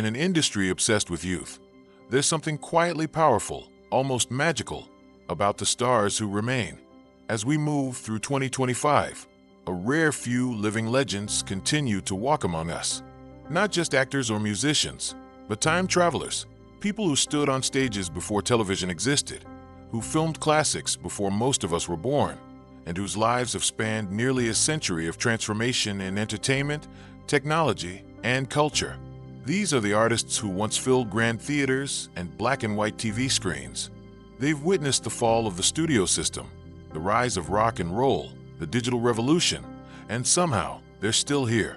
In an industry obsessed with youth, there's something quietly powerful, almost magical, about the stars who remain. As we move through 2025, a rare few living legends continue to walk among us. Not just actors or musicians, but time travelers, people who stood on stages before television existed, who filmed classics before most of us were born, and whose lives have spanned nearly a century of transformation in entertainment, technology, and culture. These are the artists who once filled grand theaters and black and white TV screens. They've witnessed the fall of the studio system, the rise of rock and roll, the digital revolution, and somehow they're still here.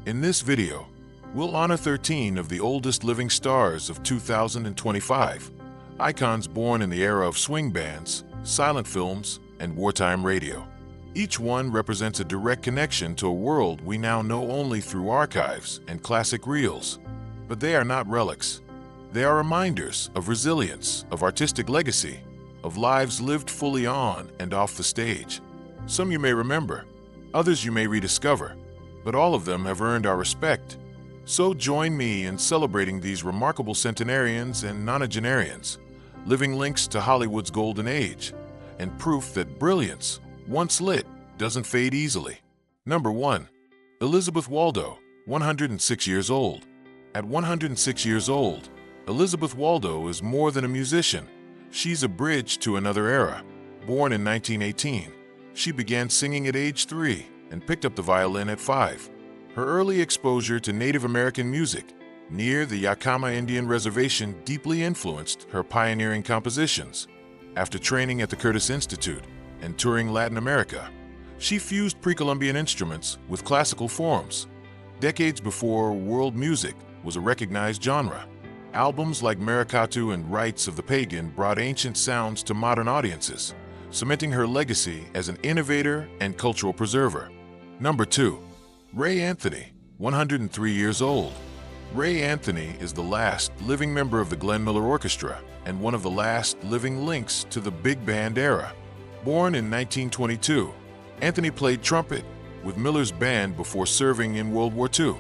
In this video, we'll honor 13 of the oldest living stars of 2025, icons born in the era of swing bands, silent films, and wartime radio. Each one represents a direct connection to a world we now know only through archives and classic reels. But they are not relics. They are reminders of resilience, of artistic legacy, of lives lived fully on and off the stage. Some you may remember, others you may rediscover, but all of them have earned our respect. So join me in celebrating these remarkable centenarians and nonagenarians, living links to Hollywood's golden age, and proof that brilliance, once lit, doesn't fade easily. Number 1. Elizabeth Waldo, 106 years old. At 106 years old, Elizabeth Waldo is more than a musician. She's a bridge to another era. Born in 1918, she began singing at age 3 and picked up the violin at 5. Her early exposure to Native American music near the Yakama Indian Reservation deeply influenced her pioneering compositions. After training at the Curtis Institute and touring Latin America, she fused pre-Columbian instruments with classical forms. Decades before world music was a recognized genre, albums like Maracatu and Rites of the Pagan brought ancient sounds to modern audiences, cementing her legacy as an innovator and cultural preserver. Number 2. Ray Anthony, 103 years old. Ray Anthony is the last living member of the Glenn Miller Orchestra and one of the last living links to the big band era. Born in 1922, Anthony played trumpet with Miller's band before serving in World War II.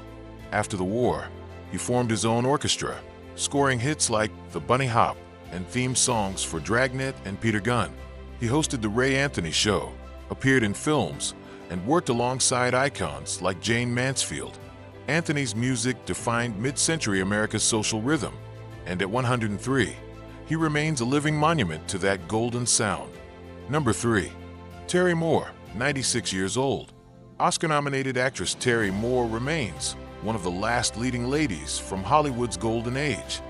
After the war, he formed his own orchestra, scoring hits like The Bunny Hop and theme songs for Dragnet and Peter Gunn. He hosted The Ray Anthony Show, appeared in films, and worked alongside icons like Jane Mansfield. Anthony's music defined mid-century America's social rhythm, and at 103, he remains a living monument to that golden sound. Number 3. Terry Moore, 96 years old. Oscar-nominated actress Terry Moore remains one of the last leading ladies from Hollywood's golden age.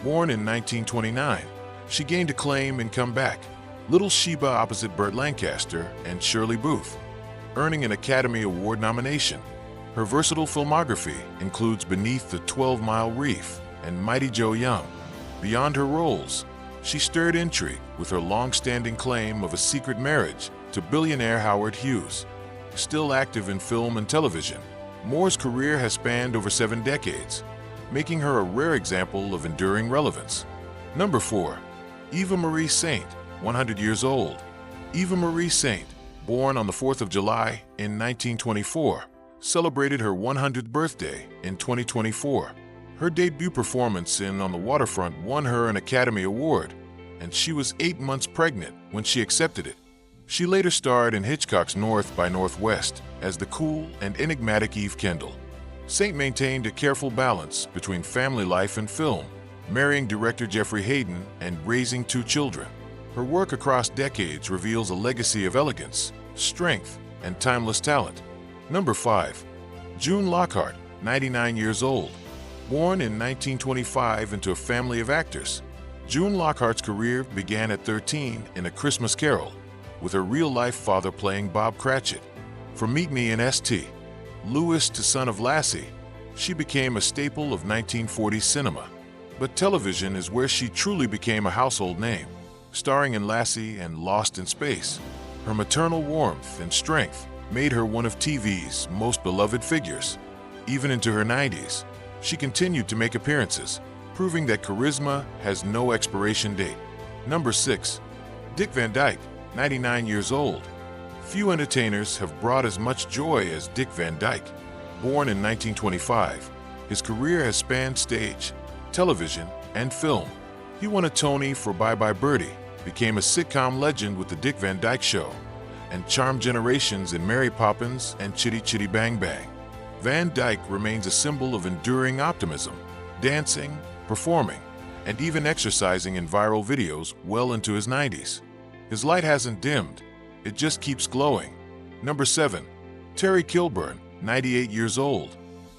Born in 1929, she gained acclaim in Comeback, Little Sheba opposite Burt Lancaster and Shirley Booth, earning an Academy Award nomination. Her versatile filmography includes Beneath the 12-Mile Reef and Mighty Joe Young. Beyond her roles, she stirred intrigue with her long-standing claim of a secret marriage to billionaire Howard Hughes. Still active in film and television, Moore's career has spanned over 7 decades, making her a rare example of enduring relevance. Number 4. Eva Marie Saint, 100 years old. Eva Marie Saint, born on the 4th of July in 1924, celebrated her 100th birthday in 2024. Her debut performance in On the Waterfront won her an Academy Award, and she was 8 months pregnant when she accepted it. She later starred in Hitchcock's North by Northwest as the cool and enigmatic Eve Kendall. Saint maintained a careful balance between family life and film, marrying director Jeffrey Hayden and raising 2 children. Her work across decades reveals a legacy of elegance, strength, and timeless talent. Number 5. June Lockhart, 99 years old. Born in 1925 into a family of actors, June Lockhart's career began at 13 in A Christmas Carol, with her real-life father playing Bob Cratchit. From Meet Me in St. Louis to Son of Lassie, she became a staple of 1940s cinema. But television is where she truly became a household name, starring in Lassie and Lost in Space. Her maternal warmth and strength made her one of TV's most beloved figures. Even into her 90s, she continued to make appearances, proving that charisma has no expiration date. Number 6. Dick Van Dyke, 99 years old. Few entertainers have brought as much joy as Dick Van Dyke. Born in 1925, his career has spanned stage, television, and film. He won a Tony for Bye Bye Birdie, became a sitcom legend with The Dick Van Dyke Show, and charmed generations in Mary Poppins and Chitty Chitty Bang Bang. Van Dyke remains a symbol of enduring optimism, dancing, performing, and even exercising in viral videos well into his 90s. His light hasn't dimmed, it just keeps glowing. Number 7. Terry Kilburn, 98 years old.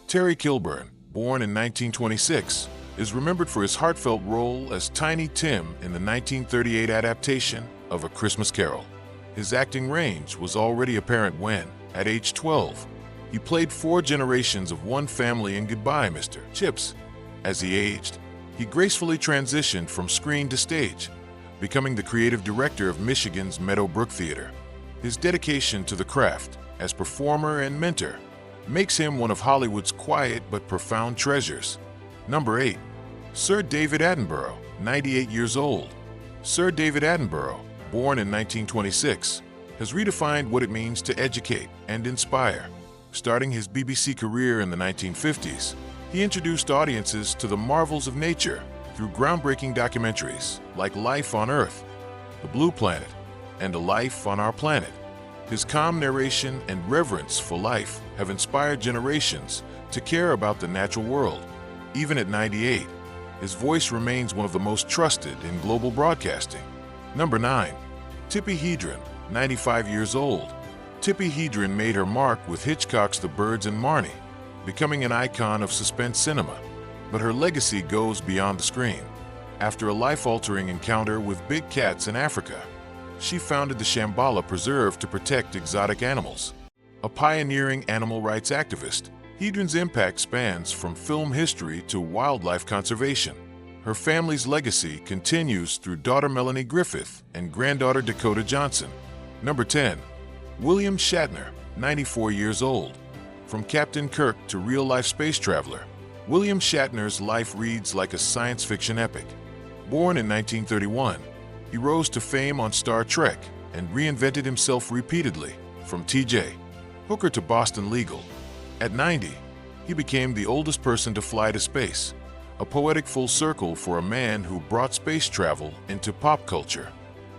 Terry Kilburn, born in 1926, is remembered for his heartfelt role as Tiny Tim in the 1938 adaptation of A Christmas Carol. His acting range was already apparent when, at age 12, he played 4 generations of one family in Goodbye, Mr. Chips. As he aged, he gracefully transitioned from screen to stage, becoming the creative director of Michigan's Meadowbrook Theater. His dedication to the craft as performer and mentor makes him one of Hollywood's quiet but profound treasures. Number 8. Sir David Attenborough, 98 years old. Sir David Attenborough, born in 1926, has redefined what it means to educate and inspire. Starting his BBC career in the 1950s, he introduced audiences to the marvels of nature through groundbreaking documentaries like Life on Earth, The Blue Planet, and A Life on Our Planet. His calm narration and reverence for life have inspired generations to care about the natural world. Even at 98, his voice remains one of the most trusted in global broadcasting. Number 9. Tippi Hedren, 95 years old. Tippi Hedren made her mark with Hitchcock's The Birds and Marnie, becoming an icon of suspense cinema. But her legacy goes beyond the screen. After a life-altering encounter with big cats in Africa, she founded the Shambhala Preserve to protect exotic animals. A pioneering animal rights activist, Hedren's impact spans from film history to wildlife conservation. Her family's legacy continues through daughter Melanie Griffith and granddaughter Dakota Johnson. Number 10. William Shatner, 94 years old. From Captain Kirk to real-life space traveler, William Shatner's life reads like a science fiction epic. Born in 1931, he rose to fame on Star Trek and reinvented himself repeatedly, from T.J. Hooker to Boston Legal. At 90, he became the oldest person to fly to space, a poetic full circle for a man who brought space travel into pop culture.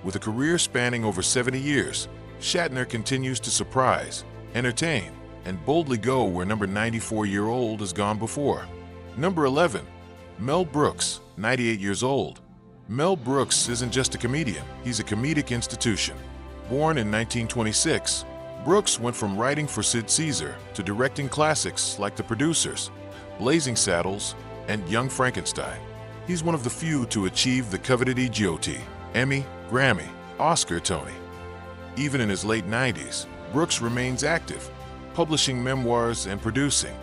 With a career spanning over 70 years, Shatner continues to surprise, entertain, and boldly go where number 94-year-old has gone before. Number 11. Mel Brooks, 98 years old. Mel Brooks isn't just a comedian, he's a comedic institution. Born in 1926, Brooks went from writing for Sid Caesar to directing classics like The Producers, Blazing Saddles, and Young Frankenstein. He's one of the few to achieve the coveted EGOT, Emmy, Grammy, Oscar, Tony. Even in his late 90s, Brooks remains active, publishing memoirs and producing.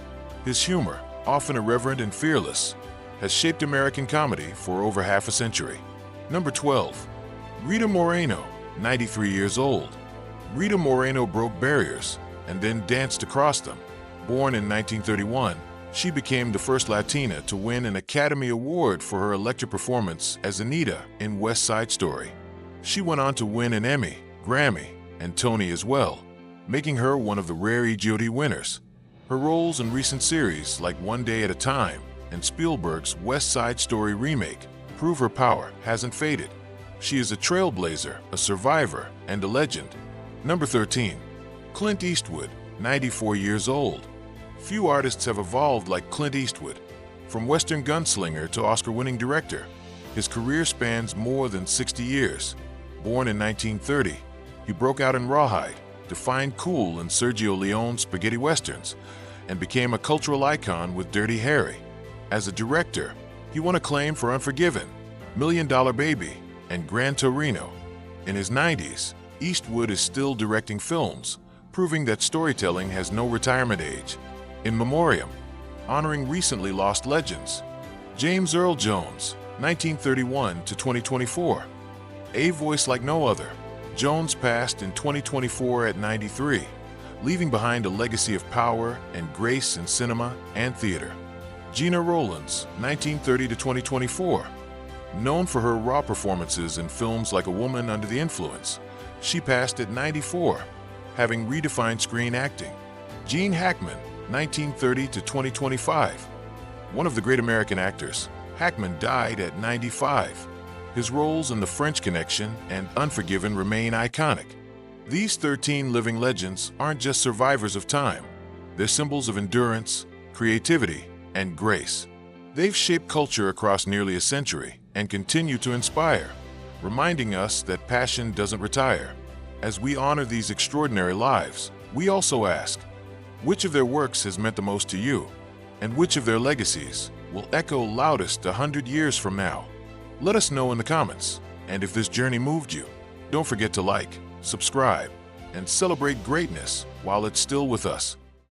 His humor, often irreverent and fearless, has shaped American comedy for over half a century. Number 12. Rita Moreno, 93 years old. Rita Moreno broke barriers and then danced across them. Born in 1931, she became the first Latina to win an Academy Award for her electric performance as Anita in West Side Story. She went on to win an Emmy, Grammy, and Tony as well, making her one of the rare EGOT winners. Her roles in recent series like One Day at a Time and Spielberg's West Side Story remake prove her power hasn't faded. She is a trailblazer, a survivor, and a legend. Number 13. Clint Eastwood, 94 years old. Few artists have evolved like Clint Eastwood. From Western gunslinger to Oscar-winning director, his career spans more than 60 years. Born in 1930, he broke out in Rawhide, defined cool in Sergio Leone's spaghetti westerns, and became a cultural icon with Dirty Harry. As a director, he won acclaim for Unforgiven, $1 Million Baby, and Gran Torino. In his 90s, Eastwood is still directing films, proving that storytelling has no retirement age. In memoriam, honoring recently lost legends, James Earl Jones, 1931 to 2024. A voice like no other, Jones passed in 2024 at 93, leaving behind a legacy of power and grace in cinema and theater. Gina Rowlands, 1930 to 2024. Known for her raw performances in films like A Woman Under the Influence, she passed at 94, having redefined screen acting. Gene Hackman, 1930 to 2025. One of the great American actors, Hackman died at 95. His roles in The French Connection and Unforgiven remain iconic. These 13 living legends aren't just survivors of time. They're symbols of endurance, creativity, and grace. They've shaped culture across nearly a century and continue to inspire, reminding us that passion doesn't retire. As we honor these extraordinary lives, we also ask, which of their works has meant the most to you? And which of their legacies will echo loudest 100 years from now? Let us know in the comments. And if this journey moved you, don't forget to like, subscribe, and celebrate greatness while it's still with us.